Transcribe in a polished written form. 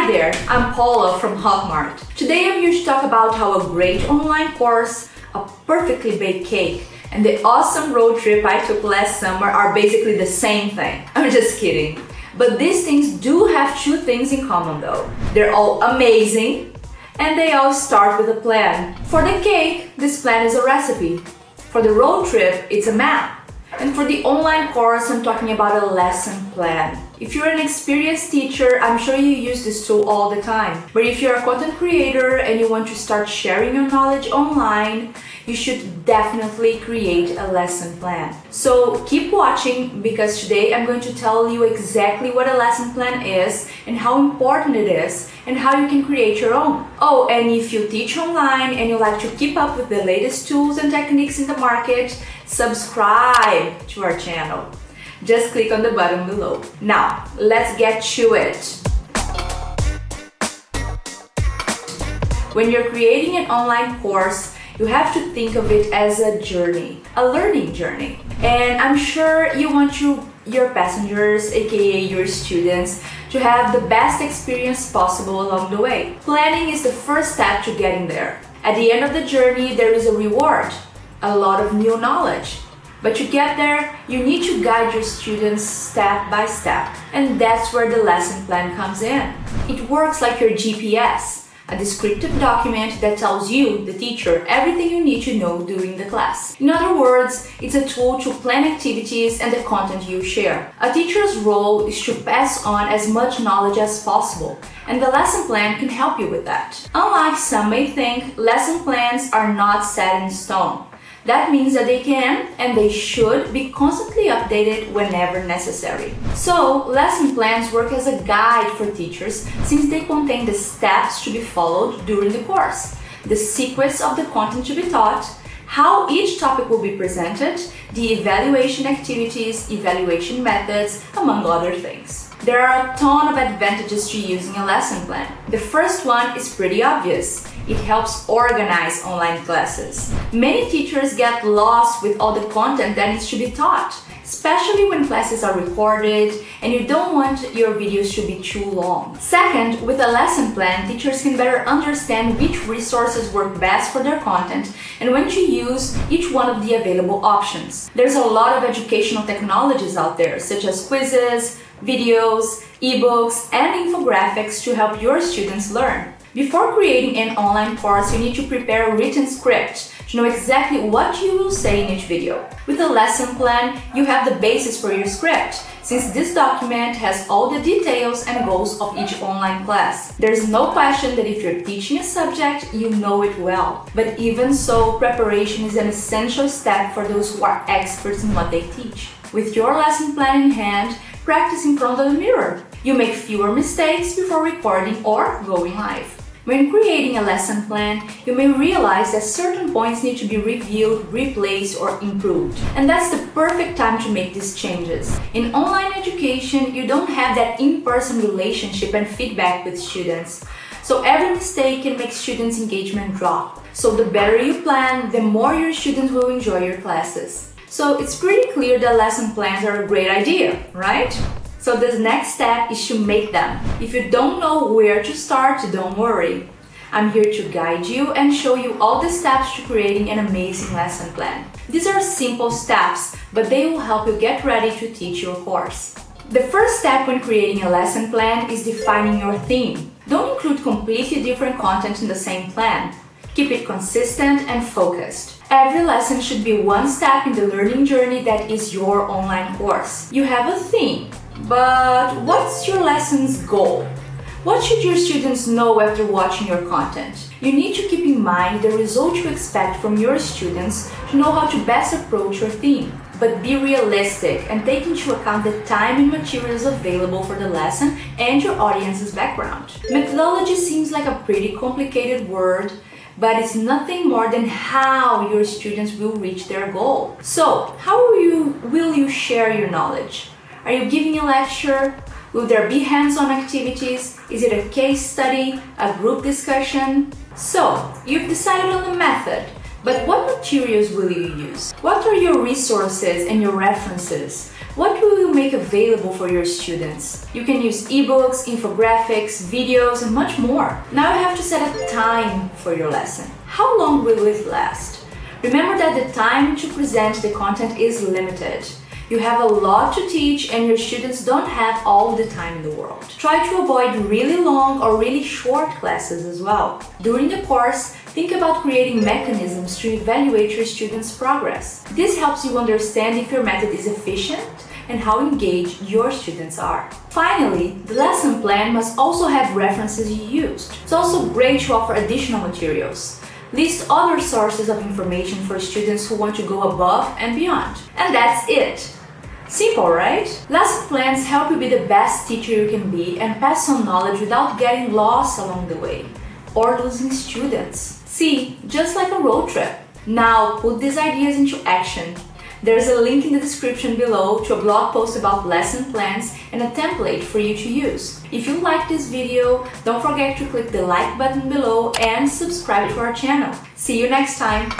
Hi there, I'm Paula from Hotmart. Today I'm here to talk about how a great online course, a perfectly baked cake, and the awesome road trip I took last summer are basically the same thing. I'm just kidding. But these things do have two things in common though. They're all amazing and they all start with a plan. For the cake, this plan is a recipe. For the road trip, it's a map. And for the online course, I'm talking about a lesson plan. If you're an experienced teacher, I'm sure you use this tool all the time. But if you're a content creator and you want to start sharing your knowledge online, you should definitely create a lesson plan. So keep watching, because today I'm going to tell you exactly what a lesson plan is and how important it is and how you can create your own. Oh, and if you teach online and you like to keep up with the latest tools and techniques in the market, subscribe to our channel. Just click on the button below. Now, let's get to it. When you're creating an online course, you have to think of it as a journey, a learning journey. And I'm sure you want your passengers, aka your students, to have the best experience possible along the way. Planning is the first step to getting there. At the end of the journey, there is a reward, a lot of new knowledge. But to get there, you need to guide your students step by step. And that's where the lesson plan comes in. It works like your GPS, a descriptive document that tells you, the teacher, everything you need to know during the class. In other words, it's a tool to plan activities and the content you share. A teacher's role is to pass on as much knowledge as possible, and the lesson plan can help you with that. Unlike some may think, lesson plans are not set in stone. That means that they can and they should be constantly updated whenever necessary. So, lesson plans work as a guide for teachers since they contain the steps to be followed during the course, the sequence of the content to be taught, how each topic will be presented, the evaluation activities, evaluation methods, among other things. There are a ton of advantages to using a lesson plan. The first one is pretty obvious. It helps organize online classes. Many teachers get lost with all the content that needs to be taught, especially when classes are recorded and you don't want your videos to be too long. Second, with a lesson plan, teachers can better understand which resources work best for their content and when to use each one of the available options. There's a lot of educational technologies out there, such as quizzes, videos, ebooks, and infographics to help your students learn. Before creating an online course, you need to prepare a written script to know exactly what you will say in each video. With a lesson plan, you have the basis for your script, since this document has all the details and goals of each online class. There's no question that if you're teaching a subject, you know it well. But even so, preparation is an essential step for those who are experts in what they teach. With your lesson plan in hand, practice in front of the mirror. You make fewer mistakes before recording or going live. When creating a lesson plan, you may realize that certain points need to be reviewed, replaced, or improved. And that's the perfect time to make these changes. In online education, you don't have that in-person relationship and feedback with students. So every mistake can make students' engagement drop. So the better you plan, the more your students will enjoy your classes. So it's pretty clear that lesson plans are a great idea, right? So the next step is to make them. If you don't know where to start, don't worry. I'm here to guide you and show you all the steps to creating an amazing lesson plan. These are simple steps, but they will help you get ready to teach your course. The first step when creating a lesson plan is defining your theme. Don't include completely different content in the same plan. Keep it consistent and focused. Every lesson should be one step in the learning journey that is your online course. You have a theme. But what's your lesson's goal? What should your students know after watching your content? You need to keep in mind the result you expect from your students to know how to best approach your theme. But be realistic and take into account the time and materials available for the lesson and your audience's background. Methodology seems like a pretty complicated word, but it's nothing more than how your students will reach their goal. So, how will you share your knowledge? Are you giving a lecture? Will there be hands-on activities? Is it a case study? A group discussion? So, you've decided on the method, but what materials will you use? What are your resources and your references? What will you make available for your students? You can use ebooks, infographics, videos, and much more. Now you have to set a time for your lesson. How long will it last? Remember that the time to present the content is limited. You have a lot to teach and your students don't have all the time in the world. Try to avoid really long or really short classes as well. During the course, think about creating mechanisms to evaluate your students' progress. This helps you understand if your method is efficient and how engaged your students are. Finally, the lesson plan must also have references you used. It's also great to offer additional materials. List other sources of information for students who want to go above and beyond. And that's it. Simple, right? Lesson plans help you be the best teacher you can be and pass on knowledge without getting lost along the way or losing students. See, just like a road trip. Now put these ideas into action. There's a link in the description below to a blog post about lesson plans and a template for you to use. If you liked this video, don't forget to click the like button below and subscribe to our channel. See you next time!